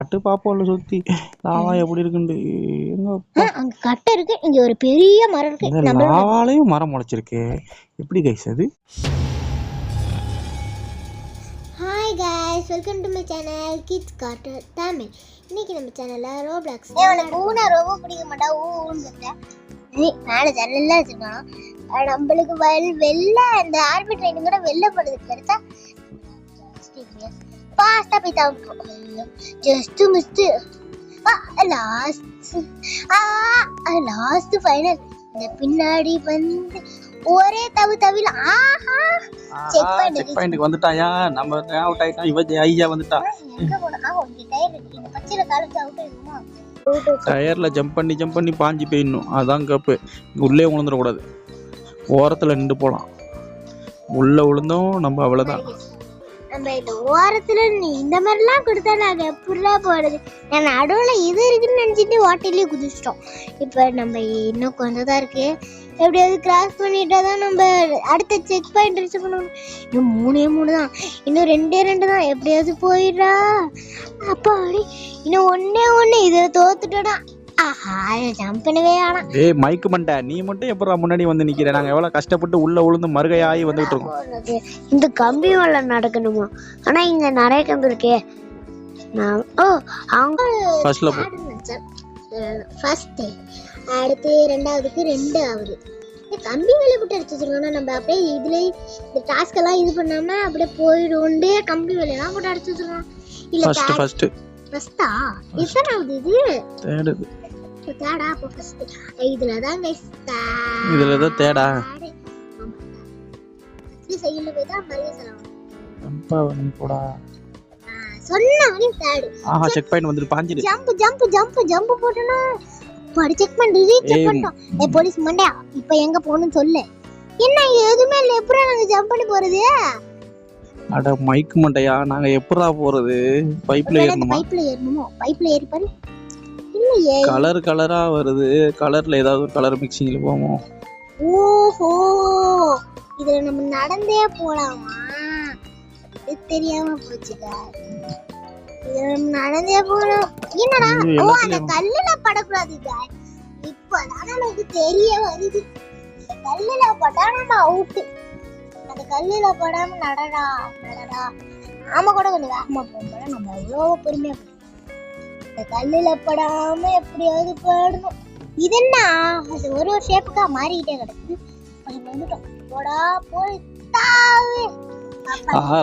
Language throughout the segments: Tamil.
கட்டு பாப்போம்ல சுத்தி லாவா எப்படி இருக்குன்னு. அங்க கட்டை இருக்கு, இங்க ஒரு பெரிய மரம் இருக்கு. இந்த லாவாலையும் மரம் முளைச்சிருக்கு. எப்படி கைஸ் அது? Hi guys, welcome to my channel kids cartoon Tamil. இன்னைக்கு நம்ம சேனல்ல ரோப்ளாக்ஸ். பூனா ரொம்ப பிடிக்க மாட்டா ஊன்னு சொல்றேன். மேலே ஜன்னல்லாம் வச்சிருக்கான். நம்மளுக்கு வெள்ளை அந்த ஆர்மி ட்ரைனிங் கூட வெள்ளை போடுறதுக்கு கிடைச்சா ஃபாஸ்டா போய் தாவுறோம். Just missed. Last final. இந்த பின்னாடி வந்து ஒரே தவில செக் பாயிண்ட்க்கு வந்துட்டாயா? நம்ம அவுட் ஆயிட்டோம். இவ ஐயா வந்துட்டா. எங்க போனா ஓகே டயர் இருக்கு. இந்த பச்சைல காலுக்கு அவுட் ஆயிடுமா? டயர்ல ஜம்ப் பண்ணி பாஞ்சி போயிடணும். அதான் கப்பு. உள்ளே விழுந்துட கூடாது. ஓரத்துல நின்று போலாம். உள்ள விழுந்தோம் நம்ம அவ்வளவுதான். நம்ம இந்த ஓரத்துல இந்த மாதிரிலாம் கொடுத்தா நாங்க எப்படிலாம் போடுறது? நான் நடுவுல இது இருக்குன்னு நினைச்சிட்டு வாட்டிலேயே குதிச்சிட்டோம். இப்ப நம்ம இன்னும் கொஞ்சம் தான் இருக்கு. எப்படியாவது கிராஸ் பண்ணிட்டா தான் நம்ம அடுத்த செக் பாயிண்ட் ரீச் பண்ணணும். இன்னும் மூணு தான், இன்னும் ரெண்டு தான். எப்படியாவது போயிடுறா. அப்பா இன்னும் ஒண்ணு இதை தோத்துட்டோடா. ஜம்ப் பண்ணவே ஆனா. ஏய் மைக்கு மண்டை, நீ மட்டும் எப்பறா முன்னாடி வந்து நிக்கிற? நாங்க எவ்வளவு கஷ்டப்பட்டு உள்ள விழுந்து மறுகையாயி வந்துட்டு இருக்கோம். இந்த கம்பி மேல நடக்கணுமா? ஆனா இங்க நிறைய கம்பி இருக்கே. அவங்க ஃபர்ஸ்ட்ல போ. ஃபர்ஸ்ட் அடுத்து ரெண்டாவதுக்கு 2 ஆகுது. இந்த கம்பி மேல போட்டு அடிச்சிருக்கோம்னா நம்ம அப்படியே இதுல இந்த டாஸ்க் எல்லாம் இது பண்ணாம அப்படியே போயிடுவோண்டே. கம்பி மேல எல்லாம் போட்டு அடிச்சிருக்கோம். இல்ல ஃபர்ஸ்டா எத்தனாவது இது? தேர்டு. தேடா அப்ப ஃபர்ஸ்ட் இதுலதான் गाइस. இதுலதான் தேடா. இது சைடுல போய் தான் மரியாதை சொல்லணும். அம்பா நீ போடா. சொன்னவனே தேடு. செக் பாயிண்ட் வந்து பாஞ்சிரு. ஜம்ப் போடனா. படி செக் பண்ணி ரீச் பண்ணிட்டோம். போலீஸ் மண்டையா இப்போ எங்க போணும்னு சொல்லு. என்ன எதுமே இல்ல, எப்பறா நாங்க ஜம்ப் பண்ணி போறது? அட மைக் மண்டையா, நாங்க எப்பறா போறது? பைப்ல ஏறணுமா? பைப்ல ஏறி பாரு. இல்லையே, கலரா வருது. கலர்ல ஏதாவது ஒரு கலர் மிக்சிங்ல போவோம். ஓஹோ, இதுல நம்ம நடந்தே போலாமா? இது தெரியாம போச்சுடா. இதுல நம்ம நடந்தே போலாம். என்னடா அந்த கல்லுல படக்கூடாது. இப்பதான் நமக்கு தெரிய வருது. கல்லுல பட்டா நம்ம அவுட். அந்த கல்லுல படாம நடடா. நாம கூட கொஞ்சம் வேகமா போகும்போது நம்ம எவ்வளோ பொறுமையா போறோம். இந்த கல்லுல படாம எப்படியாவது போடணும். இது என்ன அது ஒரு ஷேப்புக்கா மாறிக்கிட்டே கிடக்கு. அது வந்துட்டோம். போடா போய் தாவே.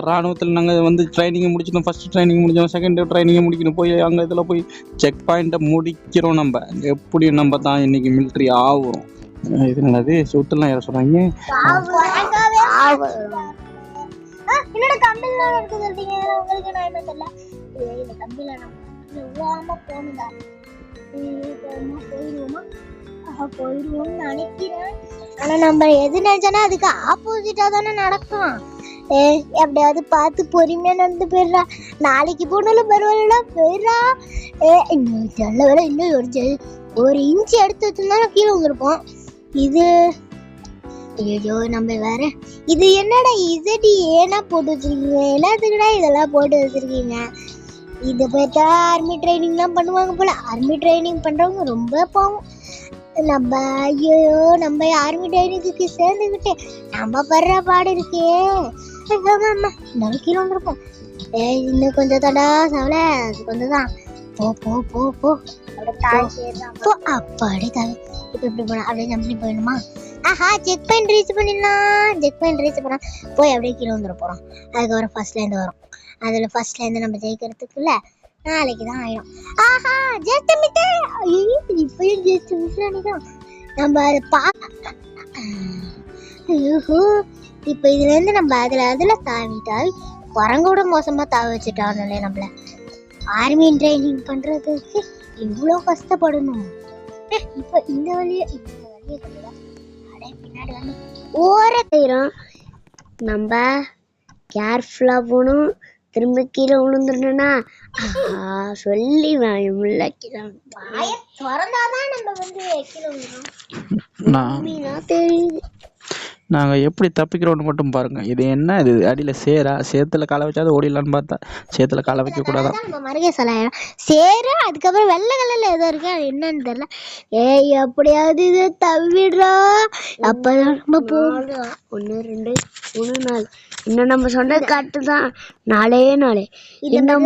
ராணுவத்தில் நாங்கள் வந்து ட்ரைனிங்கை முடிச்சிட்டோம். ஃபர்ஸ்ட் ட்ரைனிங் முடிச்சோம், செகண்ட் ட்ரைனிங்கை முடிக்கணும். போய் அங்கே இதில் போய் செக் பாயிண்ட்டை முடிக்கிறோம். நம்ம எப்படி நம்ம தான் இன்னைக்கு மிலிட்ரி ஆகுறோம். இது என்னது சுத்தலாம் யார சொல்றாங்க? என்னோட கம்பில இருக்கு சொல்றீங்க. உங்களுக்கு நான் என்ன தெரியல. இந்த கம்பில நம்ம எவ்வளவு போணுதா? போயிடுவோம்னு நினைக்கிறேன். ஆனா நம்ம எது நினைச்சோன்னா அதுக்கு ஆப்போசிட்டா தானே நடக்கும். எப்படியாவது பார்த்து பொறுமையா நடந்து போயிடுறா. நாளைக்கு போனாலும் பரவாயில்ல போயிடுறா. இன்னும் நல்ல வேலை இன்னும் ஒரு இன்ச்சு எடுத்து வச்சிருந்தாலும் கீழே வந்துருப்போம். இது ஐயோ நம்ம வேற. இது என்னடா இசடி ஏன்னா போட்டு வச்சிருக்கீங்க? எல்லாத்துக்குடா இதெல்லாம் போட்டு வச்சிருக்கீங்க? இதை பார்த்தா ஆர்மி ட்ரைனிங்லாம் பண்ணுவாங்க போல. ஆர்மி ட்ரைனிங் பண்றவங்க ரொம்ப பாவம். நம்ம ஐயோ நம்ம ஆர்மி ட்ரைனிங்க்கு சேர்ந்துக்கிட்டு நம்ம படுற பாடு இருக்கே. நம்ம கீழே வந்துருப்போம். இன்னும் கொஞ்சம் தடா சவலை, அது கொஞ்சம் தான். போ அப்பாடி தாய். இப்ப எப்படி போனா அப்படியே ஜம்ப் பண்ணி போயிடணுமா? செக் பாயிண்ட் ரீச் பண்ணிடலாம். செக் பாயிண்ட் ரீச் பண்ணா போய் அப்படியே கீழே வந்துட போறோம். அதுக்கப்புறம் ஃபர்ஸ்ட்ல இருந்து வரும். அதுல ஃபர்ஸ்ட்ல இருந்து நம்ம ஜெயிக்கிறதுக்குள்ள நாளைக்கு தான் ஆயிடும். Just miss. இப்பயும் ஜஸ்ட் மிஸ் நினைக்கிறோம் நம்ம. அதை இப்ப இதுல இருந்து நம்ம அதுல தாவி குரங்கோட மோசமா தாவி வச்சுட்டாங்களே நம்மள. ஆர்மி ட்ரைனிங் பண்றதுக்கு இவ்வளோ கஷ்டப்படணும். இப்ப இந்த வழியே பின்னாடி வந்து ஓர செய்யறோம். நம்ம கேர்ஃபுல்லா போகணும். திரும்ப கீழே விழுந்துட்டோம்னா சொல்லி வாயமுள்ள கீழே திறந்தாதான் நம்ம வந்து கீழே விழுறோம். தெரியுது. நாங்கள் எப்படி தப்பிக்கிறோன்னு மட்டும் பாருங்க. இது என்ன இது அடியில் சேத்துல காலை வச்சாது ஓடிடலான்னு பார்த்தா சேத்துல காலை வைக்கக்கூடாதா. நம்ம மருகே சொல்லாயிரம் சேரு. அதுக்கப்புறம் வெள்ளை கலர்ல ஏதோ இருக்கு, அது என்னன்னு தெரியல. ஏய் எப்படியாவது இது தவிடுறா. அப்பதான் நம்ம போகணும். 1 2 3 4 இன்னும் நம்ம சொன்ன கட்டு தான். நாளே இந்த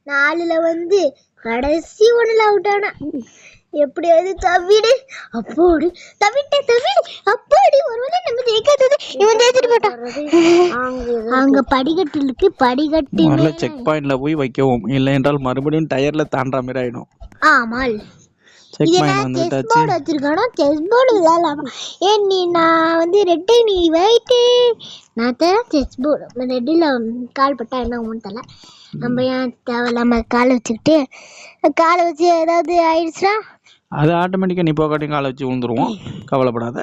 நாலுல வந்து கடைசி ஒண்ணுல அவுட் ஆனா எப்படியாவது தவிடு. அப்போடி தவிடு அப்போடி ஒருவேளை நம்ம ஜெயிக்காதது இவன் ஜெயிச்சுட்டு போட்டான். அங்க படிக்கட்டு இருக்கு, படிக்கட்டு முதல்ல செக் பாயிண்ட்ல போய் வைக்கவும், இல்லை என்றால் மறுபடியும் டயர்ல தாண்டா மாதிரி ஆயிடும். ஆமால் செக் இது பாயிண்ட் என்ன செஸ் வந்துட்டாச்சு. போர்டு வச்சிருக்கானோ, செஸ் போர்டு விளையாடலாமா? ஏன் நான் வந்து ரெட்டு நீ வெயிட்டு நான் செஸ் போர்டு ரெட்டில் கால் பட்டா என்ன ஒன்றும் தெரியல. நம்ம ஏன் தேவையில்லாம காலை வச்சுக்கிட்டு காலை வச்சு ஏதாவது ஆயிடுச்சுன்னா அது ஆட்டோமேட்டிக்கா நீ போக்காட்டியும் காலை வச்சு விழுந்துருவோம், கவலைப்படாத.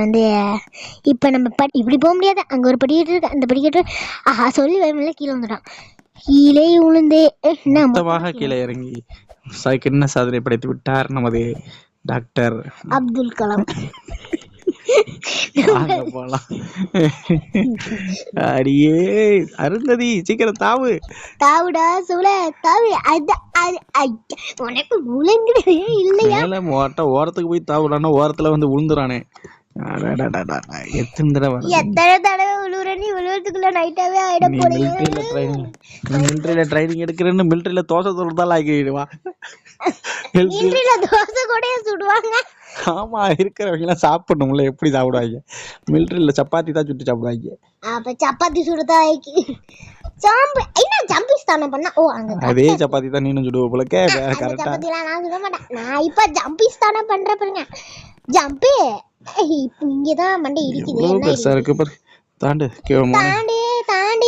வந்து இப்போ நம்ம இப்படி போக முடியாது. அங்கே ஒரு படிக்கட்டு இருக்கு, அந்த படிக்கட்டு ஆஹா சொல்லி வரமில்ல கீழே வந்துட்டான். கீழே விழுந்தே மொத்தமாக கீழே இறங்கி என்ன சாதனை படைத்து விட்டார் நமது டாக்டர் அப்துல் கலாம். போலாம். அடியே அருந்ததி சீக்கிரம் தாவுடா சூழ தாவு. உனக்கு மூளைங்கிறது இல்லையா? ஓரத்துக்கு போய் தாவுடானா ஓரத்துல வந்து விழுந்துறானே. எத்தனை தடவை விழுவுறேன்னு விழுவுறதுக்குள்ள நைட்டாவே ஆயிட போறீங்க. மிலிட்டரியில ட்ரைனிங் எடுக்கிறேன்னு மிலிட்டரியில தோசை சொல்றதால ஆகிடுவா. மிலிட்டரியில தோசை கூட சுடுவாங்க. ஆமா, இருக்கிறவங்க எல்லாம் சாப்பிடணும்ல, எப்படி சாப்பிடுவாங்க? மிலிட்டரியில சப்பாத்தி தான் சுட்டு சாப்பிடுவாங்க. அப்ப சப்பாத்தி சுடுதா ஜம்பிஸ் தானே பண்ணா? ஓ அங்க அதே சப்பாத்தி தான் நீனும் சுடுவ போல. கரெக்டா நான் சுட மாட்டேன். நான் இப்ப ஜம்பிஸ் தானே பண்றேன் பாருங்க. ஜம்பி இங்கதான் மண்டை இருக்குது. பெருசா இருக்கு பாரு. தாண்டி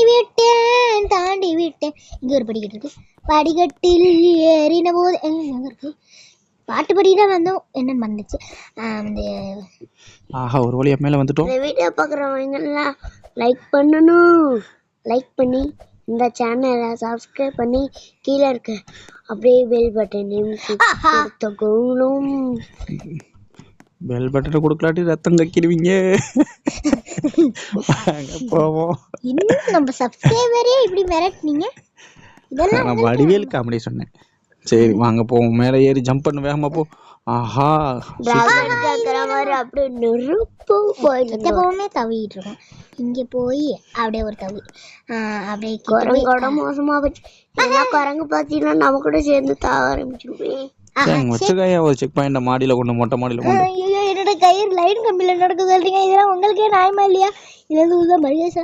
விட்டேன். இங்க ஒரு படிக்கட்டு இருக்கு. படிக்கட்டில் ஏறின போது எங்க இருக்கு பாட்டு படிதான் வந்தோம். என்னன்னு வந்துச்சு அந்த ஆஹா ஒரு வழியா மேல வந்துட்டோம். இந்த வீடியோ பார்க்குறவங்க எல்லாம் லைக் பண்ணணும். லைக் பண்ணி இந்த சேனலை சப்ஸ்கிரைப் பண்ணி கீழே இருக்க அப்படியே பெல் பட்டனையும் கொடுத்துக்கணும். பெல் பட்டனை கொடுக்கலாட்டி ரத்தம் கக்கிடுவீங்க. போவோம். இன்னும் நம்ம சப்ஸ்கிரைபரே இப்படி மிரட்டுனீங்க. இதெல்லாம் நான் வடிவேல் காமெடி சொன்னேன். சரி வாங்க போவோம். மேலே ஏறி ஜம்ப் பண்ண வேகமா போ. ஆஹா அப்படியே நெருப்பு போயிட்டு எப்பவுமே தவிட்டு இருக்கோம். இங்க போய் அப்படியே ஒரு தவி அப்படியே குரங்கோட மோசமா போச்சு. குரங்கு பாத்தீங்கன்னா நம்ம கூட சேர்ந்து தாவ ஆரம்பிச்சிருவேன். ஒரு செக் பாயிண்ட் மாடியில கொண்டு மொட்டை மாடியில கொண்டு. ஐயோ என்னோட கயிறு லைன் கம்பியில நடக்க சொல்றீங்க. இதெல்லாம் உங்களுக்கே நியாயமா இல்லையா? இதுல மருகேசா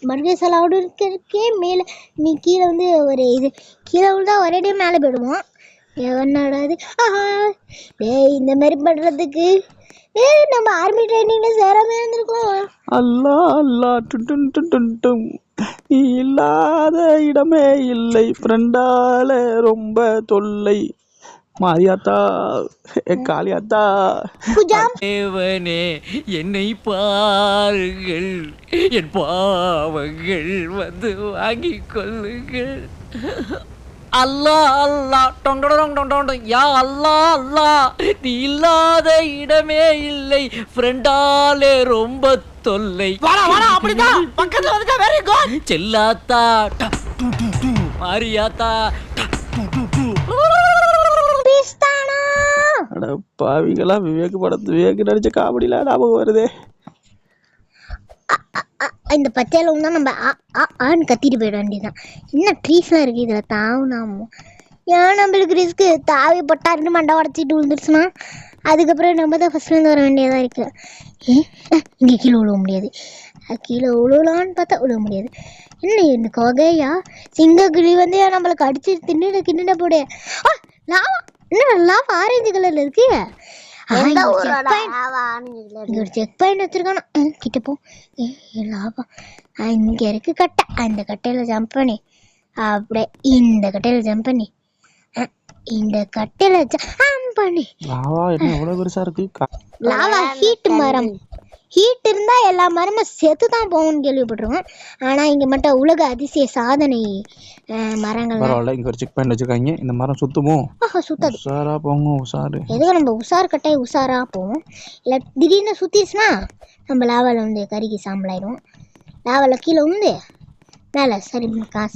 மருகேசாலோட இருக்கே மேல நீ கீழே வந்து ஒரு இது கீழே விழுந்தா ஒரே மேலே போயிடுவோம். என்னடாது இந்த மாதிரி பண்றதுக்கு நம்ம ஆர்மி ட்ரைனிங்ல சேராம இருந்திருக்கோம். அல்லா அல்லா டும் நீ இல்லாத இடமே இல்லை, ஃப்ரெண்டால ரொம்ப தொல்லை. மாரியாத்தா காளியாத்தா தேவனே என்னை பாருங்கள், என் பாவங்கள் வந்து வாங்கி கொள்ளுங்கள். அல்லா அல்லா டொண்டொண்டொண்டொண்ட யா அல்லா அல்லா நீ இல்லாத இடமே இல்லை, ஃப்ரெண்டாலே ரொம்ப தொல்லை. வாடா வாடா அப்படிதான் பக்கத்துல வந்துட்டா. வெரி குட் செல்லாத்தா மாரியாத்தா. பாவிகளா விவேக் நடிச்ச காமெடியில ஞாபகம் வருதே. இந்த பச்சையில தான் நம்ம ஆன்னு கத்திட்டு போயிட வேண்டியதுதான். என்ன ட்ரீஸ்லாம் இருக்கு இதுல தாவுனாமோ. ஏன் நம்மளுக்கு ரிஸ்க்கு தாவி பட்டாருன்னு மண்டை உடச்சிட்டு விழுந்துருச்சுன்னா அதுக்கப்புறம் நம்ம தான் ஃபர்ஸ்ட்லேருந்து வர வேண்டியதாக இருக்கு. இங்கே கீழே விழுவ முடியாது. கீழே விழுவலான்னு பார்த்தா விழுவ முடியாது. என்ன இந்த கொகையா சிங்கக்கிளி வந்து நம்மளுக்கு அடிச்சு தின்னுட போடு. லாவா என்ன லாவா ஆரஞ்சு கலர்ல இருக்கு. ஒரு செக் பாயிண்ட் வச்சிருக்கானா கிட்ட போ. லாவா இங்க இருக்கு கட்டை. அந்த கட்டையில ஜம்ப் பண்ணி அப்படியே இந்த கட்டையில ஜம்ப் பண்ணி இந்த கட்டையில ஜம்ப் பண்ணி லாவா என்ன எவ்வளவு பெருசா இருக்கு. லாவா ஹீட் மரம். ஹீட் இருந்தா எல்லா மரமும் செத்து தான் போகும்னு கேள்விப்பட்டிருக்கோம். ஆனா இங்க மட்டும் உலக அதிசய சாதனை மரங்கள். பரவாயில்ல, இங்க ஒரு செக் பாயிண்ட் வச்சிருக்காங்க. இந்த மரம் சுத்துமோ? சுத்தாது. உஷாரா போங்க, உஷாரு. எதுவும் நம்ம உஷார் கட்டாய் உஷாரா போவோம். இல்லை திடீர்னு சுத்திடுச்சுன்னா நம்ம லாவால வந்து கருகி சாம்பலாயிடும். லாவால கீழே வந்து மேலே சரி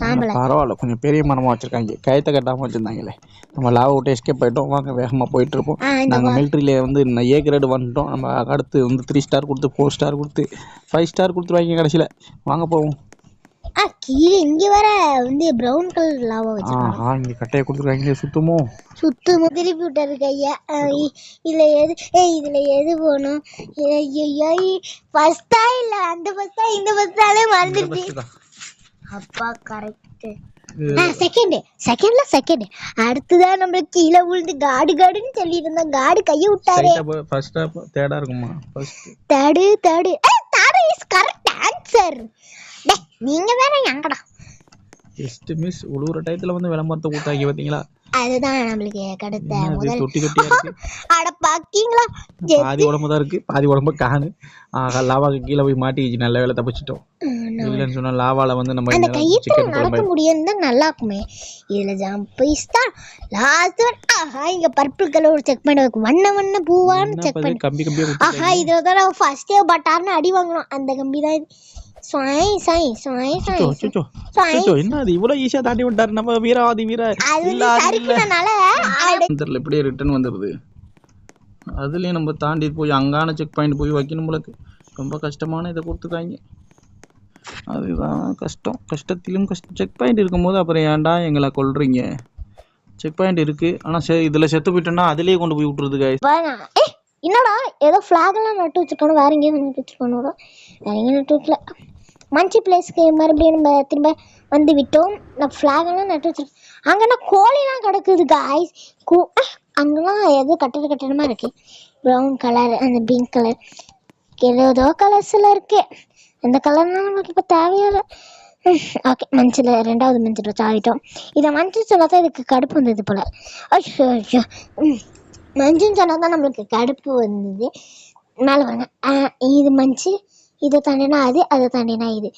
சாம்பலை. பரவாயில்ல, கொஞ்சம் பெரிய மரமாக வச்சுருக்காங்க. கயத்தை கட்டாமல் வச்சுருந்தாங்களே. நம்ம லாவை விட்டு எஸ்கேப் போயிட்டோம். வாங்க வேகமாக போயிட்டு இருப்போம். நாங்கள் மிலிட்ரியில வந்து ஏ கிரேடு வந்துட்டோம். நம்ம அடுத்து வந்து 3 ஸ்டார் கொடுத்து 4 ஸ்டார் கொடுத்து 5 ஸ்டார் கொடுத்துருவாங்க கடைசியில். வாங்க போவோம். கீழே இங்கே வர வந்து ப்ரௌன் கலர் லாவா வச்சுருக்காங்க. இங்கே கட்டையை கொடுத்துருக்காங்க. சுத்தமோ திருப்பி விட்டாரு கையா. இதுல எது போகணும்? ஃபர்ஸ்டா இல்லை அந்த ஃபர்ஸ்டா இந்த ஃபர்ஸ்டாலே மறந்துடுச்சு. அப்பா கரெக்ட். செகண்ட் அடுத்துதான் நம்ம கீழே விழுந்து காடுன்னு சொல்லிட்டு இருந்தோம். காடு கையை விட்டாரு. ஃபர்ஸ்டா தேர்டா இருக்குமா? Third is correct answer. நீங்க வேற எங்கடா ஜஸ்ட் மிஸ். உழுவுற டயத்துல வந்து விளம்பரத்தை கூட்டாக்கி பார்த்தீங்களா? அதுதான் நம்மளுக்கு கிடைத்த முதல். தொட்டி தொட்டியா இருக்கு. அட பாக்கீங்களா, பாதி உடம்பு தான் இருக்கு, பாதி உடம்பு காணு. லாவாக்கு கீழே போய் மாட்டிக்கிச்சு. நல்ல வேலை தப்பிச்சிட்டோம். இல்லைன்னு சொன்னா லாவால வந்து நம்ம அந்த கையத்துல நடக்க முடியும்னு நல்லா இருக்குமே. இதுல ஜம்ப் இஸ்தா லாஸ்ட் ஒன். இங்க பர்பிள் கலர் செக் பண்ணி வண்ண பூவான்னு செக் பண்ணி கம்பி கம்பியா. இதுல தான் ஃபர்ஸ்ட் பட்டார்னு அடி வாங்கணும். அந்த கம்பி தான் இது. என்ன இவ்வளவு ஈஸியா தாண்டி விட்டாரு நம்ம வீராதி வீர. இப்படியே ரிட்டர்ன் வந்துருது. அதுலயும் நம்ம தாண்டி போய் அங்கான செக் பாயிண்ட் போய் வைக்கணும். நம்மளுக்கு ரொம்ப கஷ்டமான இதை கொடுத்துருக்காங்க. அதுதான் கஷ்டம். கஷ்டத்திலும் கஷ்டம். செக் பாயிண்ட் இருக்கும்போது அப்புறம் ஏன்டா எங்களை கொல்றீங்க? செக் பாயிண்ட் இருக்கு, ஆனா இதுல செத்து போயிட்டோம்னா அதுலயே கொண்டு போய் விட்டுருது. என்னடா ஏதோ ஃபிளாக் எல்லாம் நட்டு வச்சிருக்கணும். வேற எங்கேயும் நட்டு வச்சிருக்கணும். வேற எங்கேயும் நட்டு வைக்கல. மஞ்சி பிளேஸ்க்கு மறுபடியும் நம்ம திரும்ப வந்து விட்டோம். நான் ஃபிளாக் எல்லாம் நட்டு வச்சிருக்கேன். அங்கன்னா கோழிலாம் கிடக்குது காய்ஸ். அங்கெல்லாம் ஏதோ கட்டடமா இருக்கு. ப்ரௌன் கலர், அந்த பிங்க் கலர், ஏதோ கலர்ஸ்ல இருக்கு. அந்த கலர்லாம் நமக்கு இப்போ தேவையில்லை. ஓகே, மஞ்சள் ரெண்டாவது மஞ்சள் சாவிட்டோம். இதை மஞ்சள் சொல்லாதான் இதுக்கு கடுப்பு வந்தது போல. ஐயோ, மஞ்சள் சொன்னாதான் நம்மளுக்கு கடுப்பு வந்தது. மேலே வாங்க. இது மஞ்சள், இதை தாண்டினா அது, அதை தாண்டினா இது.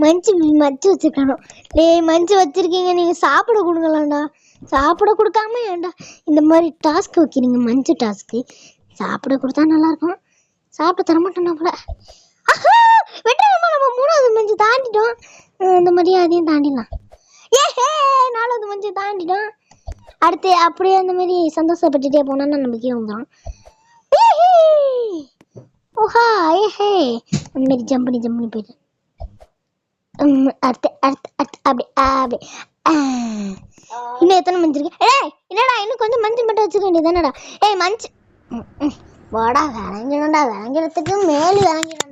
மஞ்சு வச்சிருக்கணும். மஞ்சு வச்சிருக்கீங்க, நீங்கள் சாப்பிட கொடுங்களாண்டா. சாப்பிட கொடுக்காம ஏன்டா இந்த மாதிரி டாஸ்க் வைக்கிறீங்க? மஞ்சு டாஸ்க்கு சாப்பிட கொடுத்தா நல்லாயிருக்கும். சாப்பிட தரமாட்டோம்னா போல. வெட்டமா நம்ம 3வது மஞ்சு தாண்டிட்டோம். இந்த மாதிரி அதையும் தாண்டிடலாம். ஏஹே, 4வது மஞ்சு தாண்டிட்டோம். அடுத்து அப்படியே அந்த மாதிரி சந்தோஷப்பட்டுட்டே போனோம்னா நமக்கே வந்துடும். ஓஹா, ஏஹே, அந்த மாதிரி ஜம்ப் பண்ணி போயிட்டு அடுத்து அப்படி இன்னும் எத்தனை மஞ்சள் இருக்கு? என்னடா இன்னும் கொஞ்சம் மஞ்சள் மட்டும் வச்சுக்க வேண்டியதானடா. மஞ்சள் வாடா, விளங்கிடத்துக்கு மேலே விளங்கிடா.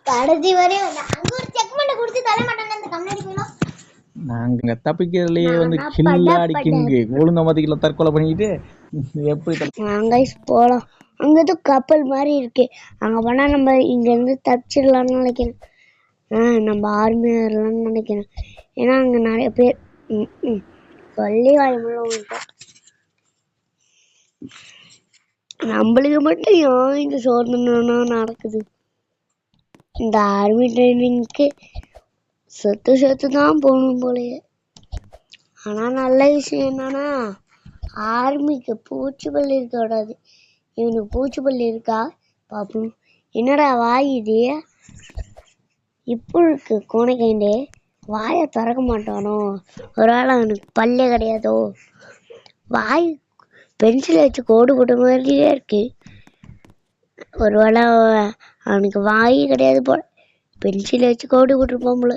கடைசி வரையும் அங்க ஒரு செக் பண்ண கொடுத்து தர மாட்டாங்க. அந்த கண்ணாடி போயிடும். நாங்க தப்பிக்கிறதுலயே வந்து கில்லாடிக்குங்க ஒழுங்க மதிக்கல தற்கொலை பண்ணிக்கிட்டு எப்படி நாங்க போலாம். அங்கே கப்பல் மாதிரி இருக்கு. அங்கே போனால் நம்ம இங்கேருந்து தப்பிச்சிடலான்னு நினைக்கிறேன். நம்ம ஆர்மியாக இருக்கலாம்னு நினைக்கிறேன். ஏன்னா அங்கே நிறைய பேர் சொல்லி வாய்மூலம் நம்மளுக்கு மட்டும் ஏன் இந்த சோதனை நடக்குது? இந்த ஆர்மி ட்ரைனிங்க்கு செத்து தான் போகணும் போலயே. ஆனால் நல்ல விஷயம் என்னன்னா ஆர்மிக்கு பூச்சிப்பள்ளி இருக்கக்கூடாது. இவனுக்கு பூச்சிப்பள்ளி இருக்கா பார்ப்போம். என்னடா வாய் இது இப்போ இருக்கு? கோணைக்கைண்டே வாயை திறக்க மாட்டானோ? ஒரு வேளை அவனுக்கு பல்லே கிடையாதோ? வாய் பென்சில் வச்சு கோடு போட்ட மாதிரியே இருக்கு. ஒரு வேளை அவனுக்கு வாய் கிடையாது போல, பென்சில் வச்சு கோடு போட்டிருப்பான் போல.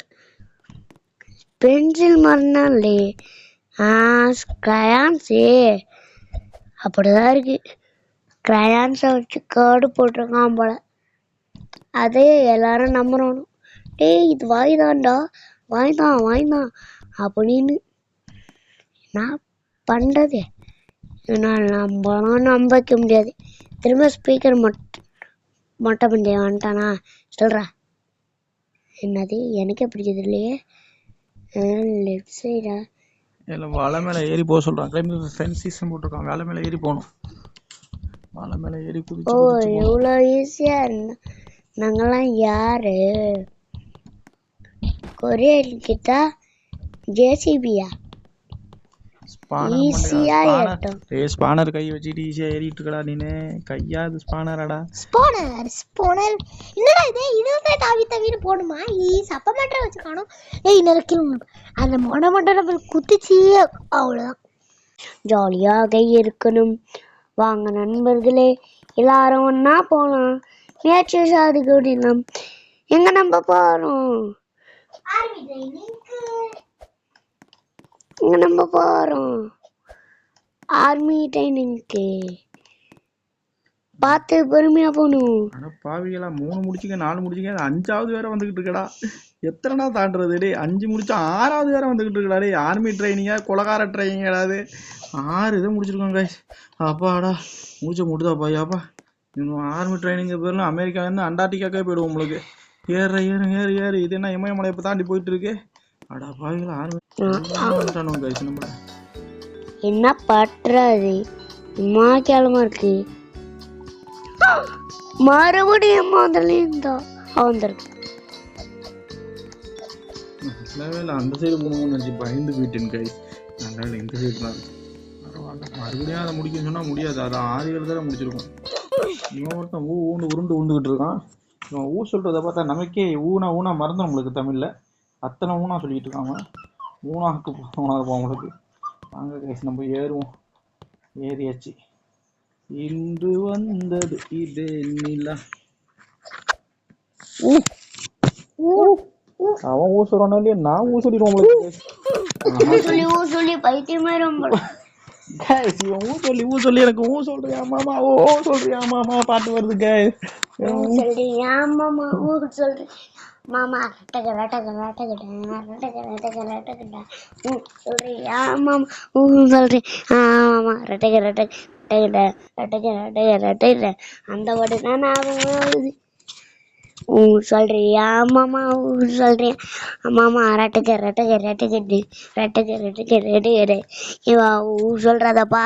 பென்சில் மறந்தாலே கிரையான்ஸே அப்படிதான் இருக்கு. கிரையான்ஸை வச்சு கோடு போட்டிருக்கான் போல. அதே எல்லாரும் நம்புறோம். இது வாய் தான்டா, வாய் தான் அப்படின்னு நான் பண்ணுறது என்னால் நம்பிக்க முடியாது. திரும்ப ஸ்பீக்கர் மொட்டை பண்ணி வந்துட்டானா சொல்கிறா. என்னது எனக்கே பிடிச்சது இல்லையே. லெஃப்ட் சைடா இல்லை, வலை மேலே ஏறி போக சொல்கிறான். கிளைம்பிங் ஃபென்ஸ் சிஸ்டம் போட்டிருக்கான். வேலை மேலே ஏறி போகணும். மலை மேல ஏறி ஓ குதிச்சு குதிச்சு போ. எவ்வளோ ஈஸியா இருந்தா நாங்கெல்லாம் யாரு கொரியன் கிட்ட ஜேசிபியா ஈஸியா ஏட்டும் ஸ்பானர் கை வச்சுட்டு ஈஸியா ஏறிட்டு இருக்கடா நீனு. கையா அது ஸ்பானராடா. ஸ்போனர் என்னடா இது இதுதான் தாவி தவிர போடுமா சப்ப மாட்டரை வச்சு காணும். இன்னொரு கிலோ அந்த மொடை மட்டும் நம்ம குத்திச்சு அவ்வளோதான். ஜாலியாக இருக்கணும். வாங்க நண்பர்களே எல்லாரும் ஒன்னா போலாம். முயற்சி சாதிக்கலாம். எங்க நம்ம போறோம் ஆர்மி ட்ரைனிங்க்கு. பார்த்து பொறுமையா போகணும். ஆனா பாவிகளா 3 முடிச்சுக்க 4 முடிச்சுக்க 5வது வேற வந்துகிட்டு இருக்கடா. எத்தனைடா தாண்டுறது டே? 5 முடிச்சா 6வது வேற வந்துகிட்டு இருக்கடா டே. ஆர்மி ட்ரைனிங்கா கொலகார ட்ரைனிங் ஏடாது 6 இதை முடிச்சிருக்கோம் கைஸ். அப்பாடா மூச்சை முட்டுதா பாயாப்பா. இன்னும் ஆர்மி ட்ரைனிங் பேர்ல அமெரிக்காலேருந்து அண்டார்டிகாக்கே போயிடுவோம் உங்களுக்கு. ஏறு ஏறு ஏறு ஏறு. இது என்ன இமயமலையை தாண்டி போயிட்டு இருக்கு. அடா பாவிகளா ஆர்மி வந்துட்டானோ கைஸ் நம்மள. என்ன பற்றாது அம்மா கேளமா இருக்கு. மறுபடியும் முதலையும் தான் வந்திருக்கு. அந்த சைடு போகணும்னு நினச்சி பயந்து போயிட்டேன் கைஸ். அதனால இந்த சைடு தான் பரவாயில்ல. மறுபடியும் அதை முடிக்கணும்னு சொன்னால் முடியாது. அதை 6 தடவை முடிச்சிருக்கோம். இவன் ஒருத்தன் உருண்டு உருண்டுகிட்டு இருக்கான். இவன் சொல்கிறத பார்த்தா நமக்கே ஊனா மறந்து நம்மளுக்கு தமிழில் அத்தனை ஊனா சொல்லிட்டு இருக்காங்க. ஊனாக்கு போனது அவங்களுக்கு. வாங்க கைஸ் நம்ம ஏறுவோம். ஏறியாச்சு. இன்று வந்தது இதே நிலா. அவன் சொல்றானோ இல்லையா நான் சொல்லிடுவோம் உங்களுக்கு. சொல்லி பைத்தியமே ரொம்ப சொல்லி எனக்கு சொல்றியா மாமா சொல்றியா மாமா பாட்டு வருது கைஸ். சொல்றியா மாமா சொல்றேன் மாமா ரட்டக சொல்றியா மாமா சொல்றேன் மாமா ரட்டக அந்த பாட்டு தான் ஆகுது. சொல்றியா மாமா சொல்றேன் மாமா ரட்டக இவா சொல்றதப்பா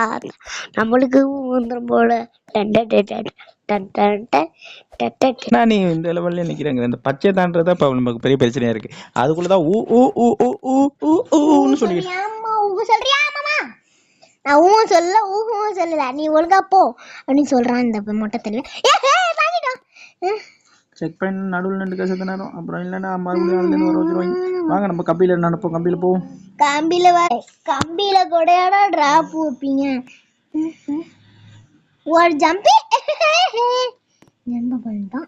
நம்மளுக்கு வந்துடும் போல. நீ இந்த லெவல்ல நிக்கிறாங்க. இந்த பச்சை தாண்டறதா இப்ப நமக்கு பெரிய பிரச்சனையா இருக்கு. அதுக்குள்ளதான் சொல்லிட்டு நான் சொல்லல நீ ஒழுங்கா போ அப்படின்னு சொல்றான் இந்த மொட்டை தெரியல. செக் பண்ணி நடுவில் 2 கசத்து நேரம் அப்புறம் இல்லைன்னா மறுபடியும் வர வச்சிருவாங்க. வாங்க நம்ம கம்பியில நடப்போம். கம்பியில போவோம். கம்பியில கூடயாடா டிராப் வைப்பீங்க. ஒரு ஜம்பி என்ன பண்ணிட்டான்.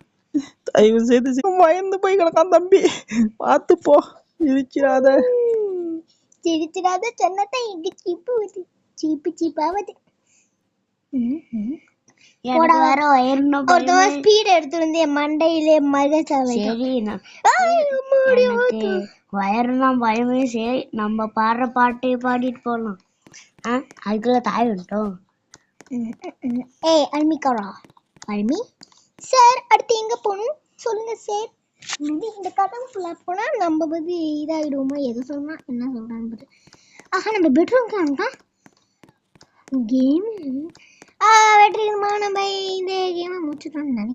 தயவு செய்து பயந்து போய் கிடக்கான் தம்பி. பார்த்து போ. சிரிச்சிடாத சொன்னதை இங்க சீப்பாவது ஸ்பீட் எடுத்து வந்து என் மண்டையிலே வயர்னா பயமே. சரி நம்ம பாடுற பாட்டே பாடிட்டு போலாம். அதுக்குள்ள தாய் விட்டோம். அல்மி சார் அடுத்து எங்க போகணும் சொல்லுங்க சார். இந்த கதவு ஃபுல்லா போனா நம்ம வந்து இதாகிடுவோமா? எது சொன்னா என்ன சொல்றான்னு ஆஹா நம்ம பெட்ரூம் காணுக்கா கேம் வெற்றிகரமா நம்ம இந்த கேமை முடிச்சுட்டோம்னு நினைக்கிறேன்.